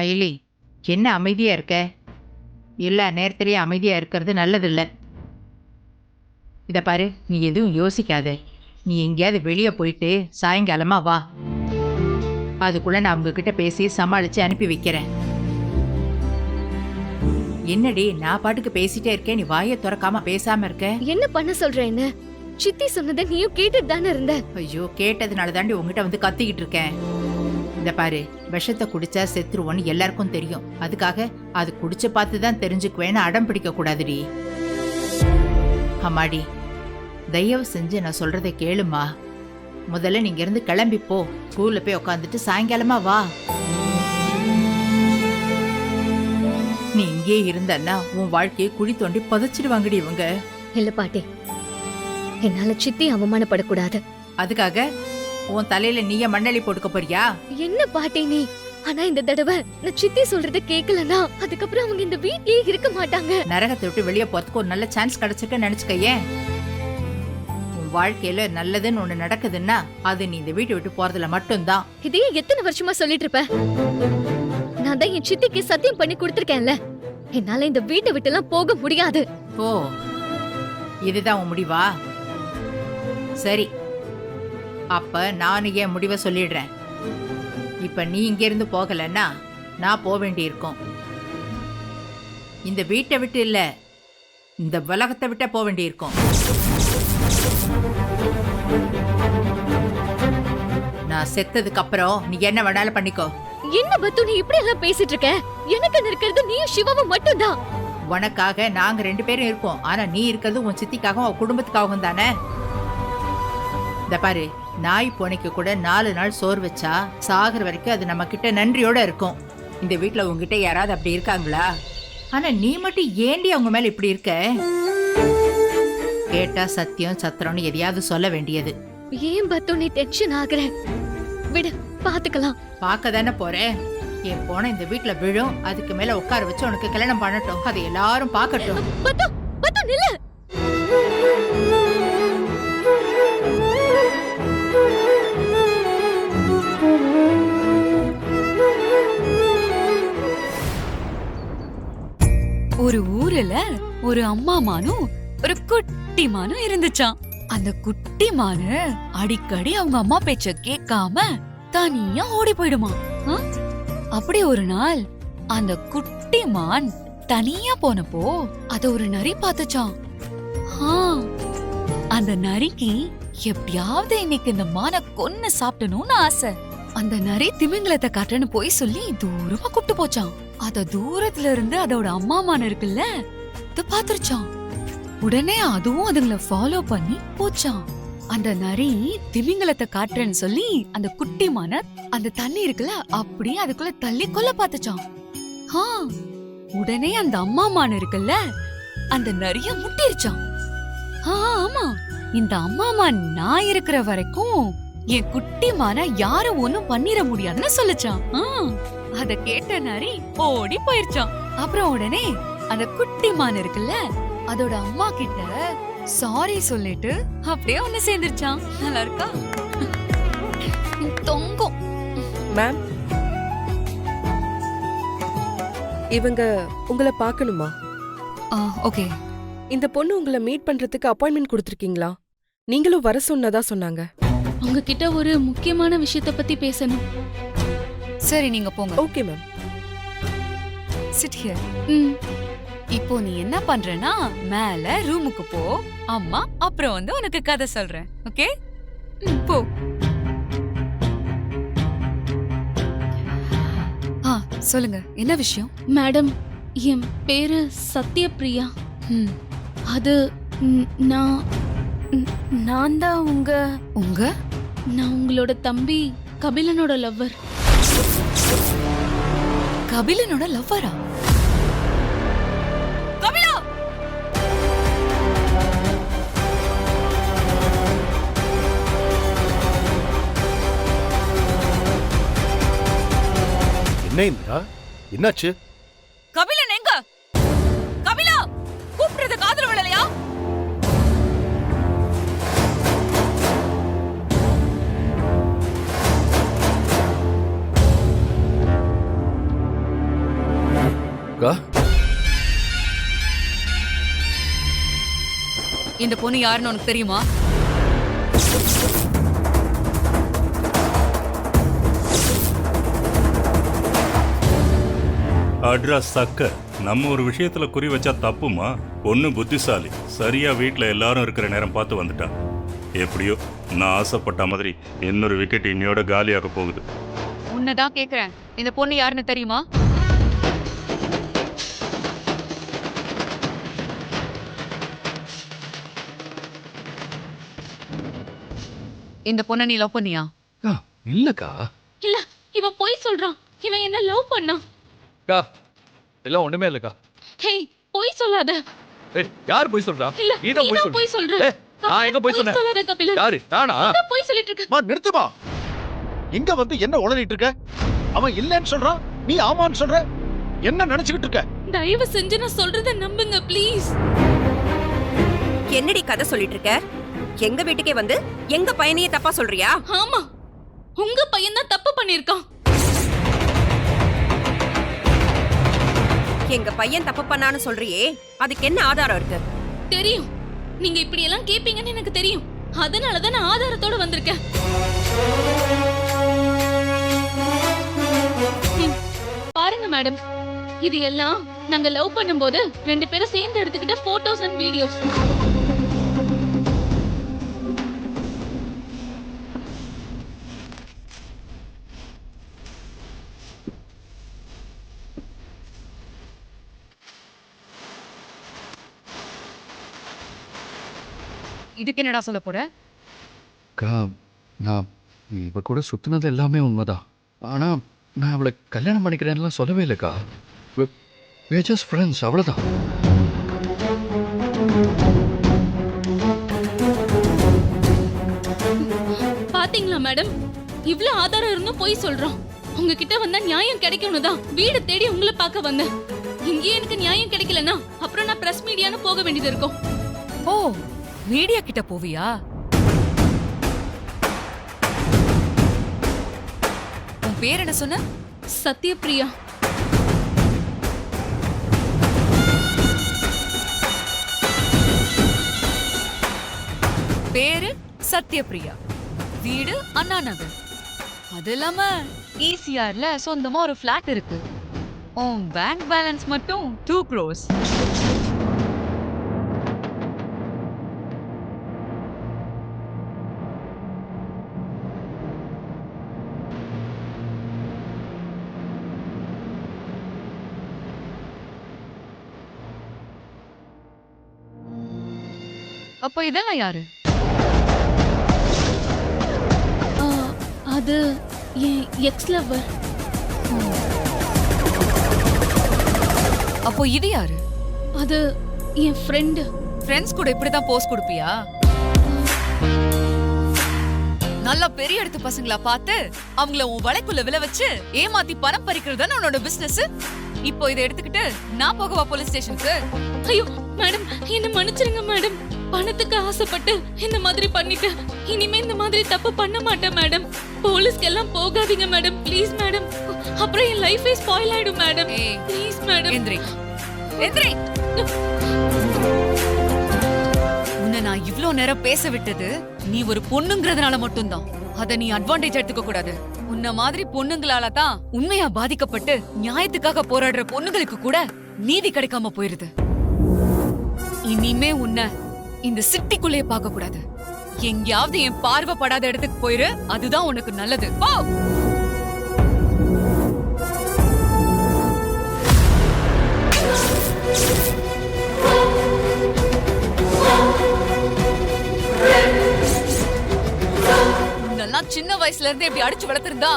அயலி, என்ன அமைதியா இருக்க? எல்லா நேரத்திலையும் அமைதியா இருக்கிறது நல்லதில்ல. இத பாரு, நீ எதுவும் யோசிக்காத. நீ எங்கேயாவது வெளியே போயிட்டு சாயங்காலமா வா. அதுக்குள்ள நான் அவங்க கிட்ட பேசி சமாளிச்சு அனுப்பி வைக்கிறேன். என்னடி, நான் பாட்டுக்கு பேசிட்டே இருக்கேன், நீ வாயை திறக்காம பேசாம இருக்க? என்ன பண்ண சொல்றேன்னு சித்தி சொன்னதை நீயும் கேட்டுட்டு தானே இருந்த. ஐயோ, கேட்டதுனால தாண்டி உங்ககிட்ட வந்து கத்திக்கிட்டு இருக்கேன். இந்த பாரு, விஷத்தை குடிச்சா செத்துருவோன்னு எல்லாருக்கும் தெரியும். அதுக்காக அது குடிச்சு பார்த்து தான் தெரிஞ்சுக்குவேன்னு அடம் பிடிக்க கூடாதுடி. அம்மாடி, தயவு செஞ்சு நான் சொல்றதை கேளுமா. முதல்ல நீங்க இருந்து கிளம்பி போ. ஸ்கூல்ல போய் உட்காந்துட்டு சாயங்காலமா வா. நீ இங்கே இருந்தன்னா உன் வாழ்க்கையை குழி தோண்டி புதைச்சிடுவாங்கடி இவங்க. இல்ல பாட்டி, என்னால சித்தி அவமானப்படக்கூடாது. அதுக்காக உன் தலையில நீய மண்ணலி போட்டுக்க போறியா? என்ன பாட்டி நீ? ஆனா இந்த தடவை நான் சித்தி சொல்றத கேக்கலனா அதுக்கப்புறம் அவங்க இந்த வீட்லயே இருக்க மாட்டாங்க. நரகத்தை விட்டு வெளியே போறதுக்கு ஒரு நல்ல சான்ஸ் கிடைச்சிருக்க நினைச்சுக்கையே. உன் வாழ்க்கையில நல்லதுன்னு ஒண்ணு நடக்குதுன்னா அது நீ இந்த வீட்டை விட்டு போறதுல மட்டும்தான். இதையே எத்தனை வருஷமா சொல்லிட்டு இருப்ப? நான் தான் என் சித்திக்கு சத்தியம் பண்ணி கொடுத்திருக்கேன்ல, என்னால இந்த வீட்டை விட்டு எல்லாம் போக முடியாது. ஓ, இதுதான் உன் முடிவா? சரி, அப்ப நானும் என் முடிவை சொல்லிடுறேன். இப்ப நீ இங்க இருந்து போகலன்னா நான் போக வேண்டி இருக்கும். இந்த வீட்டை விட்டு இல்ல, இந்த உலகத்தை விட்ட போக வேண்டி இருக்கும். நான் செத்ததுக்கு அப்புறம் நீ என்ன வேணாலும் பண்ணிக்கோ. என்ன பத்து நீ இப்படி எல்லாம் பேசிட்டு இருக்க? எனக்கு இருக்கிறது நீயும் சிவாவும் மட்டும்தான். உனக்காக நாங்க 2 பேரும் இருப்போம். ஆனா நீ இருக்கிறது உன் சித்திக்காகவும் உன் குடும்பத்துக்காகவும் தானே. இந்த பாரு, நாய் பூனைக்கு கூட 4 நாள் சோறு வச்சா சாகுற வரைக்கும் அது நம்ம கிட்ட நன்றியோட இருக்கும். இந்த வீட்டுல உங்ககிட்ட யாராவது அப்படி இருக்காங்களா? ஆனா நீ மட்டும் ஏண்டி அவங்க மேல இப்படி இருக்க? கேட்டா சத்தியம் சத்திரம்னு எதையாவது சொல்ல வேண்டியது. ஏன் பத்து நீ டென்ஷன் ஆகுற? விடு, பாத்துக்கலாம். பார்க்க தானே போறேன். என் போன இந்த வீட்டுல விழும், அதுக்கு மேல உட்கார வச்சு உனக்கு கல்யாணம் பண்ணட்டும். அதை எல்லாரும் பார்க்கட்டும். பத்து பத்து நில்லு. ஒரு ஊர்ல ஒரு அம்மா மானும் ஒரு குட்டி மானும் இருந்துச்சாம். அந்த குட்டி மானு அடிக்கடி அவங்க அம்மா பேச்ச கேட்காம தனியா ஓடி போயிடுமா. அப்படி ஒரு நாள் அந்த குட்டி மான் தனியா போனப்போ அத ஒரு நரி பார்த்துச்சாம். அந்த நரிக்கு எப்படியாவது இன்னைக்கு இந்த மான கொன்னு சாப்பிடணும்னு ஆசை. அந்த நரி திமிங்கலத்தை காட்டுன்னு போய் சொல்லி தூரமா கூப்பிட்டு போச்சான். அத தூரத்துல இருந்து அதோட அம்மா மான் இருக்குல்ல, அது பாத்துருச்சான். உடனே அதுவும் அதுங்களை ஃபாலோ பண்ணி போச்சான். அந்த நரி திமிங்கலத்தை காட்டுறேன்னு சொல்லி அந்த குட்டி மான அந்த தண்ணி இருக்குல்ல அப்படியே அதுக்குள்ள தள்ளி கொல்ல பாத்துச்சான். உடனே அந்த அம்மா மான் இருக்குல்ல அந்த நரிய முட்டிருச்சான். ஆமா, இந்த அம்மா மான் நான் இருக்கிற வரைக்கும் என் குட்டி மான யாரும் ஒண்ணும் பண்ணிர முடியாதுன்னு சொல்லுச்சான். அத கேட்ட நரி ஓடி போயிருச்சான். அப்புறம் உடனே அந்த குட்டி மான் இருக்குல்ல அதோட அம்மா கிட்ட சாரி சொல்லிட்டு அப்படியே ஒண்ணு சேர்ந்துருச்சான். நல்லா இருக்கா? தொங்கும். மேம், இவங்க உங்களை பார்க்கணுமா? ஓகே. இந்த பொண்ணு உங்களை மீட் பண்றதுக்கு அப்பாயின்மெண்ட் கொடுத்திருக்கீங்களா? நீங்களும் வர சொன்னதா சொன்னாங்க. உங்ககிட்ட ஒரு முக்கியமான விஷயத்தை பத்தி பேசணும். சரி, நீங்க போங்க. Okay ma'am. Chit here. இப்போ நீ என்ன பண்றேன்னா மேல ரூமுக்கு போ. அம்மா அப்புறம் வந்து உனக்கு கதை சொல்றேன். ஓகே, போ. சொல்லுங்க, என்ன விஷயம்? மேடம், என் பேரு சத்யபிரியா. அது நான் தான் நான் உங்களோட தம்பி கபிலனோட லவ்வர். கபிலனோட லவ்வரா? என்ன இந்திரா, என்னாச்சு? கபிலன் எங்க? கபிலா, கூப்பிடுறது காதுல விழலையா? இந்த பொண்ணு யாருன்னு உனக்கு தெரியுமா? அட்ரஸ் சக்க. நம்ம ஒரு விஷயத்துல குறி வச்சா தப்புமா? பொண்ணு புத்திசாலி, சரியா வீட்ல எல்லாரும் இருக்கிற நேரம் பார்த்து வந்துட்டா. எப்படியோ நான் ஆசைப்பட்ட மாதிரி இன்னொரு விக்கெட் இன்னையோட காலியாக போகுது. உன்னதான் கேக்குறேன், இந்த பொண்ணு யாருன்னு தெரியுமா? இந்த பொண்ணை நீ லவ் பண்ணியா? இல்லக்கா. இல்ல, இவன் பொய் சொல்றான். இவன் என்ன லவ் பண்ணான். அக்கா எல்லாம் ஒண்ணுமே இல்லக்கா. ஹேய், பொய் சொல்லாத. ஏய், யார் போய் சொல்றா? இல்ல, நீதான் போய் சொல்ற. பொய் சொல்ற. ஏய், நான் எங்க போய் சொன்னேன்? சொல்லாத கபிலன். யாரு? நானா? நான் பொய் சொல்லிட்டு இருக்க. மா நிறுத்துமா. எங்க வந்து என்ன உளறிட்டு இருக்க? அவன் இல்லைன்னு சொல்றான், நீ ஆமான்னு சொல்ற. என்ன நினைச்சுக்கிட்டு இருக்க? தயவு செஞ்சு நான் சொல்றத நம்புங்க ப்ளீஸ். என்னடி கதை சொல்லிட்டு இருக்க? எங்க வீட்டுக்கே வந்து எங்க பையனையே தப்பா சொல்றியா? ஆமா, உங்க பையன் தான் தப்பு பண்ணிருக்கான். எங்க பையன் தப்பு பண்ணான்னு சொல்றியே, அதுக்கு என்ன ஆதாரம் இருக்கு? தெரியும், நீங்க இப்படி எல்லாம் கேப்பீங்கன்னு எனக்கு தெரியும். அதனாலதான் நான் ஆதாரத்தோட வந்திருக்கேன். பாருங்க மேடம், இது எல்லாம் நாங்க லவ் பண்ணும்போது 2 பேரும் சேர்ந்து எடுத்துக்கிட்ட போட்டோஸ் அண்ட் வீடியோஸ். இதுக்கு என்னடா சொல்ல போற? அக்கா, நான் இவ கூட சுத்தினது எல்லாமே உண்மைதான். ஆனா நான் அவளை கல்யாணம் பண்ணிக்கிறேன்லாம் சொல்லவே இல்லைக்கா. we're just friends, அவ்வளவுதான். பாத்தீங்களா மேடம், இவ்ளோ ஆதாரம் இருந்தும் பொய் சொல்றோம். உங்ககிட்ட வந்தா நியாயம் கிடைக்கணும் தான் வீடு தேடி உங்களை பார்க்க வந்தேன். இங்கேயே எனக்கு நியாயம் கிடைக்கலன்னா அப்புறம் நான் பிரஸ் மீடியான்னு போக வேண்டியது இருக்கும். ஓ, மீடியா கிட்ட போவியா? உன் பேர் என்ன சொன்ன? சத்யபிரியா. பேரு சத்யபிரியா, வீடு அண்ணா நகர். அது இல்லாம ஈசிஆர்ல சொந்தமா ஒரு பிளாட் இருக்கு. உன் பேங்க் பேலன்ஸ் மட்டும் 2 crores. அப்போ இதெல்லாம் யாரு? அது என் எக்ஸ் லவர். அப்போ இது யாரு? அது என் ஃப்ரெண்ட். ஃப்ரெண்ட்ஸ் கூட இப்படிதான் போஸ் கொடுப்பியா? நல்லா பெரிய இடத்து பசங்களா பார்த்து அவங்கள உன் வலைக்குள்ள விழ வச்சு ஏமாத்தி பணம் பறிக்கிறது தானே உன்னோட பிசினஸ். இப்போ இதை எடுத்துக்கிட்டு நான் போகவா போலீஸ் ஸ்டேஷனுக்கு? ஐயோ மேடம், என்ன மன்னிச்சிருங்க மேடம். பணத்துக்கு ஆசைப்பட்டு இந்த மாதிரி பண்ணிட்டு இனிமே இந்த மாதிரி தப்பு பண்ண மாட்டேன் மேடம். போலீஸ்க்கு எல்லாம் போகாதீங்க மேடம், ப்ளீஸ் மேடம். அப்புறம் என் லைஃபே ஸ்பாயில் ஆயிடும் மேடம். Please madam. எந்திரி, எந்திரி. உன்னை நான் இவ்ளோ நேரம் பேச விட்டது நீ ஒரு பொண்ணுங்கிறதுனால மட்டும்தான். அத நீ அட்வான்டேஜ் எடுத்துக்க கூடாது. உன்ன மாதிரி பொண்ணுங்களால தான் உண்மையா பாதிக்கப்பட்டு நியாயத்துக்காக போராடுற பொண்ணுங்களுக்கு கூட நீதி கிடைக்காம போயிருது. இனிமே உன்னை இந்த சிட்டிக்குள்ளே பார்க்க கூடாது. எங்கயாவது என் பார்வைப்படாத இடத்துக்கு போயிரு, அதுதான் உனக்கு நல்லது. போ. உன்னெல்லாம் சின்ன வயசுல இருந்து எப்படி அடிச்சு வளர்த்திருந்தா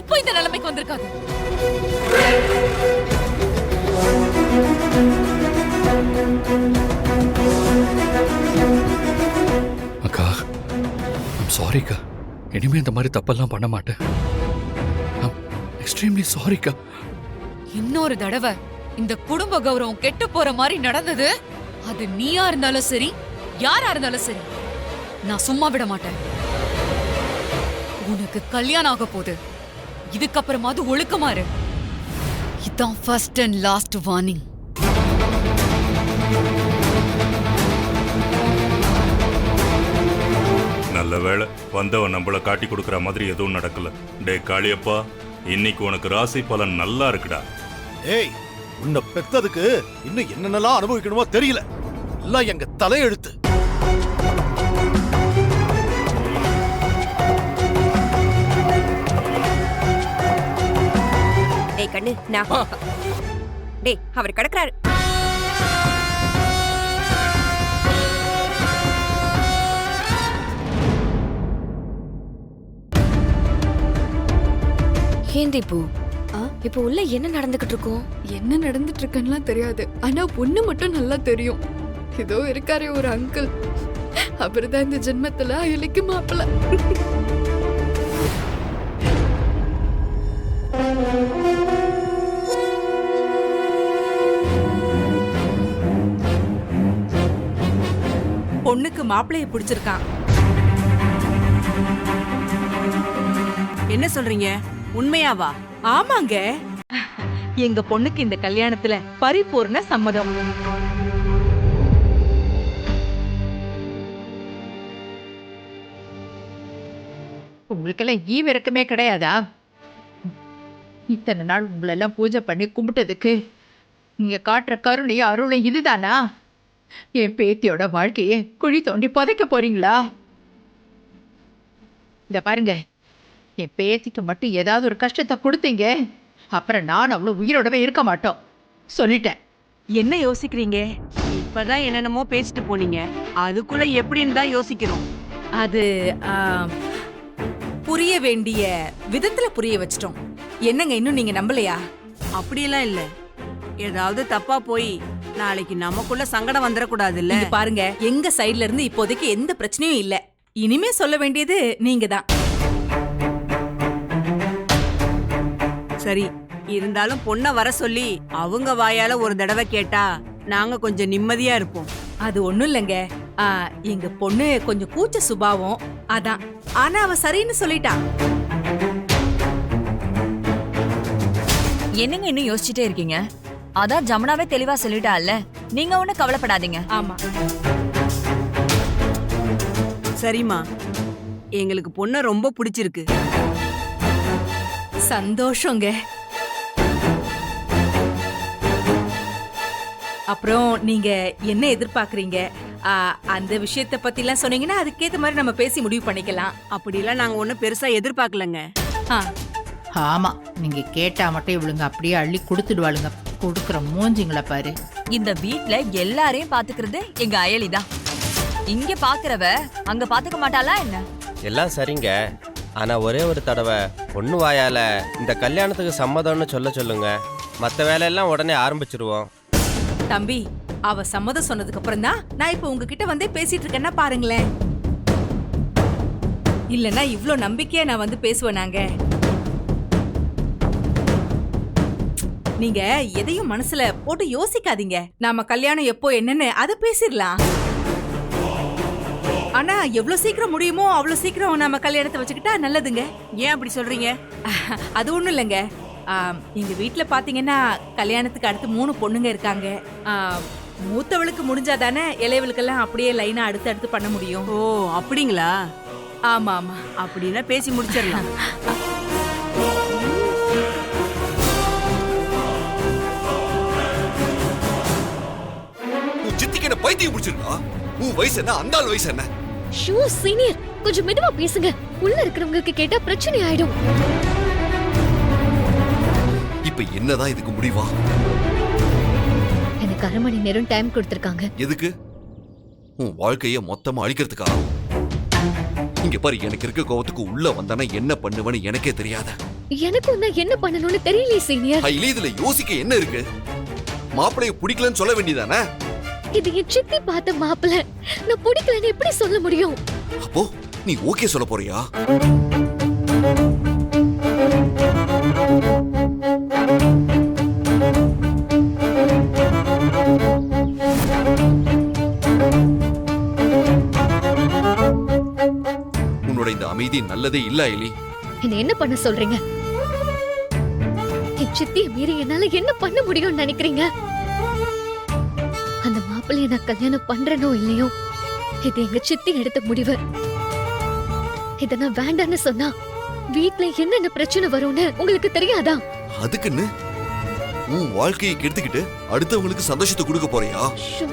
இப்போ இந்த நிலைமைக்கு வந்திருக்காது. அக்கா, ஐம் சாரிக்கா. இனிமே இந்த மாதிரி தப்பெல்லாம் பண்ண மாட்டேன். எக்ஸ்ட்ரீம்லி சாரிக்கா. இன்னொரு தடவை இந்த குடும்ப கௌரவம் கெட்டு போற மாதிரி நடந்தது, அது நீயா இருந்தாலும் சரி யாரா இருந்தாலும் சரி, நான் சும்மா விட மாட்டேன். உனக்கு கல்யாணம் ஆக போகுது. இதுக்கப்புறமாவது ஒழுக்கமாறு. இதான் ஃபர்ஸ்ட் அண்ட் லாஸ்ட் வார்னிங். நல்ல வேளை வந்தவன் நம்மள காட்டி கொடுக்குற மாதிரி எதுவும் நடக்கல. டே காளியப்பா, இன்னைக்கு உனக்கு ராசி பலன் நல்லா இருக்குடா. ஏய், உன்னை பெத்ததுக்கு இன்னும் என்னென்னலாம் அனுபவிக்கணுமோ தெரியல. எல்லாம் எங்க தலையெழுத்து. டேய் கண்ணு, நான் டேய் அவர் கிடக்குறாரு. ஏன் தீபு இப்போ உள்ள என்ன நடந்துகிட்டு இருக்கும்? என்ன நடந்துட்டு இருக்குன்னுலாம் தெரியாது, ஆனா பொண்ணு மட்டும் நல்லா தெரியும். இதோ இருக்காரே ஒரு அங்கிள், அவர்தான் இந்த ஜென்மத்துல அயலிக்கு மாப்பிள்ள. பொண்ணுக்கு மாப்பிள்ளைய பிடிச்சிருக்கான். என்ன சொல்றீங்க, உண்மையாவா? ஆமாங்க, எங்க பொண்ணுக்கு இந்த கல்யாணத்துல பரிபூர்ண சம்மதம். உங்களுக்கெல்லாம் ஈவிரக்கமே கிடையாதா? இத்தனை நாள் உங்களெல்லாம் பூஜை பண்ணி கும்பிட்டதுக்கு நீங்க காட்டுற கருணையும் அருளும் இதுதானா? என் பேத்தியோட வாழ்க்கையை குழி தோண்டி புதைக்க போறீங்களா? இந்த பாருங்க, என் பேத்திக்கு மட்டும் ஏதாவது ஒரு கஷ்டத்தை கொடுத்தீங்க, அப்புறம் நான் அவ்வளோ உயிரோடவே இருக்க மாட்டோம். சொல்லிட்டேன். என்ன யோசிக்கிறீங்க? இப்பதான் என்னென்னமோ பேசிட்டு போனீங்க, அதுக்குள்ள எப்படின்னு தான் யோசிக்கிறோம். அது புரிய வேண்டிய விதத்துல புரிய வச்சிட்டோம். என்னங்க, இன்னும் நீங்க நம்பலையா? அப்படியெல்லாம் இல்ல. ஏதாவது தப்பா போய் நாளைக்கு நமக்குள்ள சங்கடம் வந்துடக்கூடாது இல்ல. பாருங்க, எங்க சைடுல இருந்து இப்போதைக்கு எந்த பிரச்சனையும் இல்ல. இனிமே சொல்ல வேண்டியது நீங்க தான். சரி, இருந்தாலும் பொண்ண வர சொல்லி அவங்க வாயால ஒரு தடவை கேட்டா நாங்க கொஞ்சம் நிம்மதியா இருப்போம். அது ஒண்ணும் இல்லைங்க, எங்க பொண்ணு கொஞ்சம் கூச்ச சுபாவம், அதான். ஆனா அவ சரின்னு சொல்லிட்டா. என்னங்க இன்னும் யோசிச்சுட்டே இருக்கீங்க? அதான் ஜமுனாவே தெளிவா சொல்லிட்டால, நீங்க ஒண்ணு கவலைப்படாதீங்க. ஆமா, சரிம்மா, எங்களுக்கு பொண்ண ரொம்ப பிடிச்சிருக்கு. சந்தோஷங்க. அப்புறம் நீங்க என்ன எதிர்பார்க்கறீங்க? அந்த விஷயத்தை பத்திலாம் சொன்னீங்கன்னா அதுக்கேத்த மாதிரி நம்ம பேசி முடிவு பண்ணிக்கலாம். அப்படிலாம் நாங்க ஒன்னும் பெருசா எதிர்பார்க்கலங்க. ஆமா, நீங்க கேட்டா மட்டும் இவளுங்க அப்படியே அள்ளி கொடுத்துடுவாளுங்க. கொடுக்குற மூஞ்சிங்கள பாரு. இந்த வீட்ல எல்லாரையும் பாத்துக்கிறது எங்க அயலிதான். இங்க பாக்குறவ அங்க பாத்துக்க மாட்டாளா என்ன? எல்லாம் சரிங்க, ஆனா ஒரே ஒரு தடவை பொண்ணு வாயால இந்த கல்யாணத்துக்கு சம்மதம்னு சொல்லுங்க. மற்ற வேலையெல்லாம் உடனே ஆரம்பிச்சிருவோம். தம்பி, அவ சம்மதம் சொன்னதுக்கு அப்புறம் தான் நான் இப்ப உங்ககிட்ட வந்தே பேசிட்டு இருக்கேன்னா பாருங்களேன். இல்லன்னா இவ்ளோ நம்பிக்கையா நான் வந்து பேசுவேனாங்க? நீங்க எதையும் மனசுல போட்டு யோசிக்காதீங்க. நாம கல்யாணம் எப்போ என்னன்னு அதை பேசிடலாம். ஆனா எவ்வளவு சீக்கிரம் முடியுமோ அவ்வளவு சீக்கிரம் நம்ம கல்யாணத்தை வச்சுக்கிட்டா நல்லதுங்க. ஏன் அப்படி சொல்றீங்க? அது ஒண்ணும் இல்லைங்க, எங்க வீட்டுல பாத்தீங்கன்னா கல்யாணத்துக்கு அடுத்து 3 பொண்ணுங்க இருக்காங்க. மூத்தவளுக்கு முடிஞ்சாதானே இளையவளுக்கெல்லாம் அப்படியே லைனா அடுத்து பண்ண முடியும். ஓ அப்படிங்களா? ஆமா ஆமா, அப்படின்னா பேசி முடிச்சிடலாம். சித்திக்கு என்ன பைத்தியம் பிடிச்சிருக்கா? உன் வயசு என்ன, அந்த ஆள் வயசு என்ன? ஷூ சீனியர், கொஞ்சம் மெதுவா பேசுங்க. உள்ள இருக்கிறவங்களுக்கு கேட்டா பிரச்சனை ஆயிடும். இப்ப என்னதான் இதுக்கு முடிவா? எனக்கு 1/2 மணி நேரம் டைம் கொடுத்திருக்காங்க. எதுக்கு? உன் வாழ்க்கைய மொத்தமா அழிக்கிறதுக்கா? இங்க பாரு, எனக்கு இருக்க கோவத்துக்கு உள்ள வந்தானா என்ன பண்ணுவேன்னு எனக்கே தெரியாத. எனக்கு என்ன பண்ணணும்னு தெரியல சீனியர். இல்ல, இதுல யோசிக்க என்ன இருக்கு? மாப்பிளைய பிடிக்கலன்னு சொல்ல வேண்டியதானே? இது என் சித்தி பார்த்த மாப்பிள்ள, நான் பிடிக்கலன்னு எப்படி சொல்ல முடியும்? அப்போ நீ ஓகே சொல்ல போறியா? உன்னோட இந்த அமைதி நல்லதே இல்ல எலி. என்ன பண்ண சொல்றீங்க? என் சித்தியை மீறி என்னால என்ன பண்ண முடியும்னு நினைக்கிறீங்க? அந்த மாப்பிள்ளைய நான் கல்யாணம் பண்றேனோ இல்லையோ, இது எங்க சித்தி எடுத்த முடிவு. இத நான் வேண்டான்னு சொன்னா வீட்ல என்னென்ன பிரச்சனை வரும்னு உங்களுக்கு தெரியாதா? அதுக்குன்னு உன் வாழ்க்கையை கெடுத்துக்கிட்டு அடுத்தவங்களுக்கு சந்தோஷத்தை கொடுக்க போறியா? ஷோ.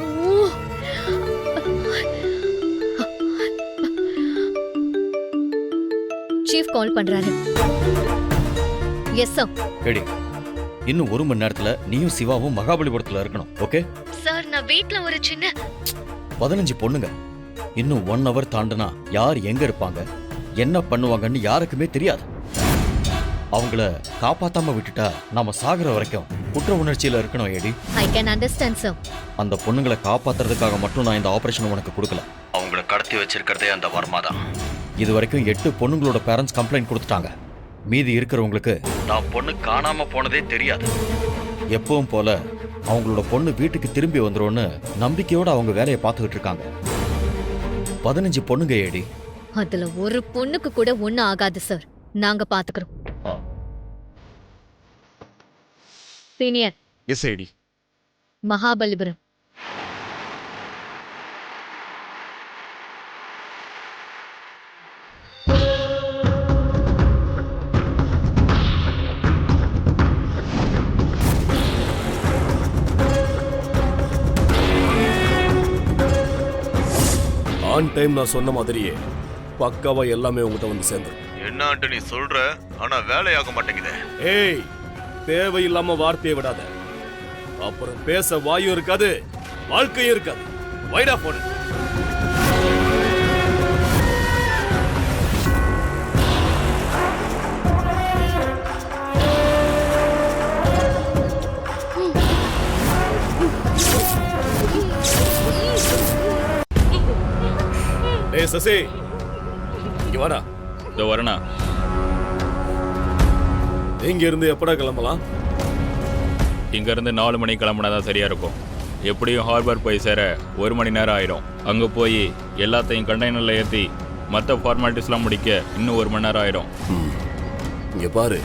சீஃப் கால் பண்றாரு. Yes sir. ரெடி. இன்னும் 1 மணி நேரத்துல நீயும் சிவாவும் மகாபலிபுரத்துல இருக்கணும். ஓகே சார், நான் வீட்ல ஒரு சின்ன 15 பொண்ணுங்க. இன்னும் 1 hour தாண்டுனா யார் எங்க இருப்பாங்க, என்ன பண்ணுவாங்கன்னு யாருக்குமே தெரியாது. அவங்கள காப்பாத்தாம விட்டுட்டா நாம சாகுற வரைக்கும் குற்ற உணர்ச்சியில இருக்கணும். ஏடி, ஐ கேன் அண்டர்ஸ்டாண்ட் சார். அந்த பொண்ணுங்களை காப்பாத்துறதுக்காக மட்டும் நான் இந்த ஆபரேஷன் உனக்கு கொடுக்கல. அவங்கள கடத்தி வச்சிருக்கிறதே அந்த வர்மா தான். இது வரைக்கும் 8 பொண்ணுங்களோட பேரண்ட்ஸ் கம்ப்ளைண்ட் கொடுத்துட்டாங்க. மீதி இருக்கிறவங்களுக்கு நான் பொண்ணு காணாம போனதே தெரியாது. எப்பவும் போல அவங்களோட பொண்ணு வீட்டுக்கு திரும்பி வந்துரும்னு நம்பிக்கையோட அவங்க வேலையை பார்த்துக்கிட்டு இருக்காங்க. 15 பொண்ணுங்க ஏடி. அதுல ஒரு பொண்ணுக்கு கூட ஒண்ணு ஆகாது சார். நாங்க பாத்துக்கிறோம். Senior. S IT. Mahabalipuram. On time நான் சொன்ன மாதிரியே பக்காவா எல்லாமே உங்ககிட்ட வந்து சேர்ந்துரும். என்ன நீ சொல்ற, ஆனா வேலையாக மாட்டேங்குதே. ஏய், தேவையில்லாம வார்த்தையை விடாத. அப்புறம் பேச வாயும் இருக்காது, வாழ்க்கையும் இருக்காது. வைடா போடு. ஏய் சசி, இங்க வாடா. இதோ வரேனா. இங்க இருந்து எப்படா கிளம்பலாம்? இங்க இருந்து 4 மணிக்கு கிளம்புனாதான் சரியா இருக்கும். எப்படியும் ஹார்பர் போய் சேர 1 மணி நேரம் ஆயிடும். அங்க போய் எல்லாத்தையும் கண்டெய்னர்ல ஏற்றி மற்ற ஃபார்மாலிட்டிஸ்லாம் முடிக்க இன்னும் 1 மணி நேரம் ஆயிடும். இங்க பாரு,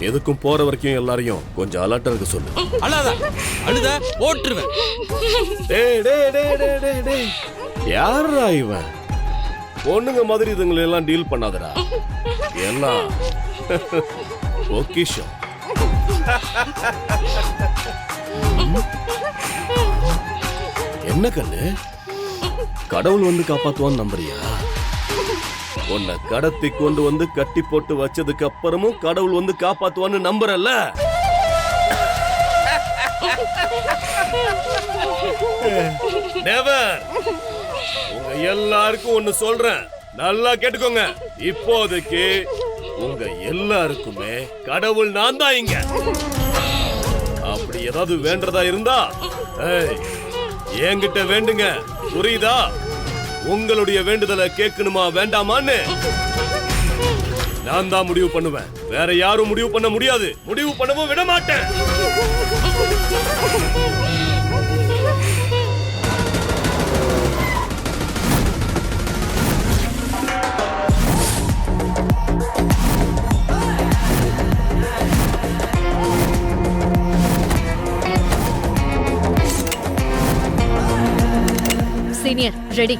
எதுக்கும் போற வரைக்கும் எல்லாரையும் கொஞ்சம் அலர்ட்டா இருக்க சொல்லு. அழாத, அழுத போட்டுருவேன். டேய் டேய் டேய் டேய் டேய் டேய், யாரா இவன்? பொண்ணுங்க மாதிரி இதுங்களை எல்லாம் டீல் பண்ணாதடா. எல்லாம் பொக்கிஷம். என்ன கண்ணு, கடவுள் வந்து காப்பாத்துவான்னு நம்புறியா? உன்னை கடத்தி கொண்டு வந்து கட்டி போட்டு வச்சதுக்கு அப்புறமும் கடவுள் வந்து காப்பாத்துவான்னு நம்புறல்ல? நெவர். உங்க எல்லாருக்கும் ஒண்ணு சொல்றேன், நல்லா கேட்டுக்கோங்க. இப்போதைக்கு உங்க எல்லாருக்குமே கடவுள் நான் தான் இங்க. அப்படி ஏதாவது வேண்டதா இருந்தா என்கிட்ட வேண்டுங்க, புரியுதா? உங்களுடைய வேண்டுதலை கேட்கணுமா வேண்டாமான்னு நான் தான் முடிவு பண்ணுவேன். வேற யாரும் முடிவு பண்ண முடியாது. முடிவு பண்ணவும் விட மாட்டேன். Senior ready.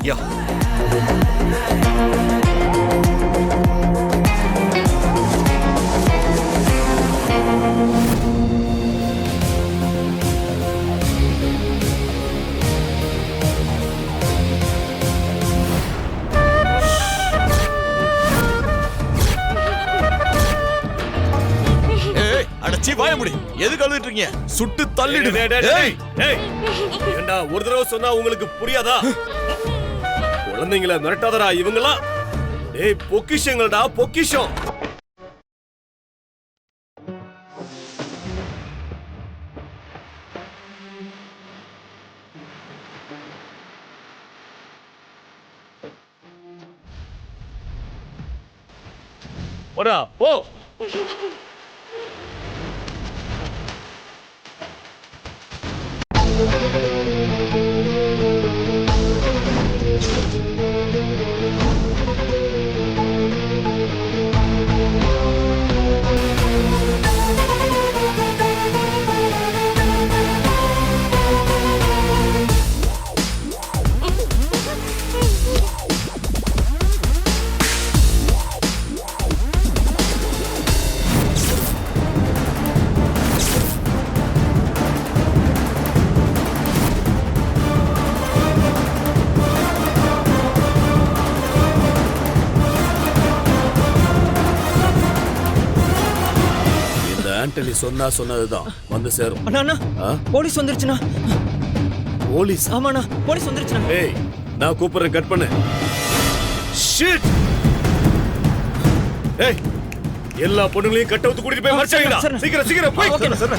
அடச்சி வாய முடி. எதுக்கு அழுதுட்டு இருக்கீங்க? சுட்டு தள்ளிடு. ஏண்டா ஒரு தடவை சொன்னா உங்களுக்கு புரியாதா? குழந்தைங்களை மிரட்டாதடா இவங்களா. டேய் பொக்கிஷங்கள்டா, பொக்கிஷம். போடா போ. ஆண்டனி சொன்னதுதான் வந்து சேரும். அண்ணா போலீஸ் வந்துருச்சுண்ணா. போலீஸ்? ஆமாண்ணா போலீஸ் வந்துருச்சுண்ணா. ஏய் நான் கூப்பிடுறேன், கட் பண்ணு. ஷிட்! ஏய் எல்லா பொண்ணுங்களையும் கட்ட ஊத்து கூட்டிட்டு போய் மறைச்சாங்கடா. சீக்கிரம் சீக்கிரம் போய். ஓகேண்ணா சார்.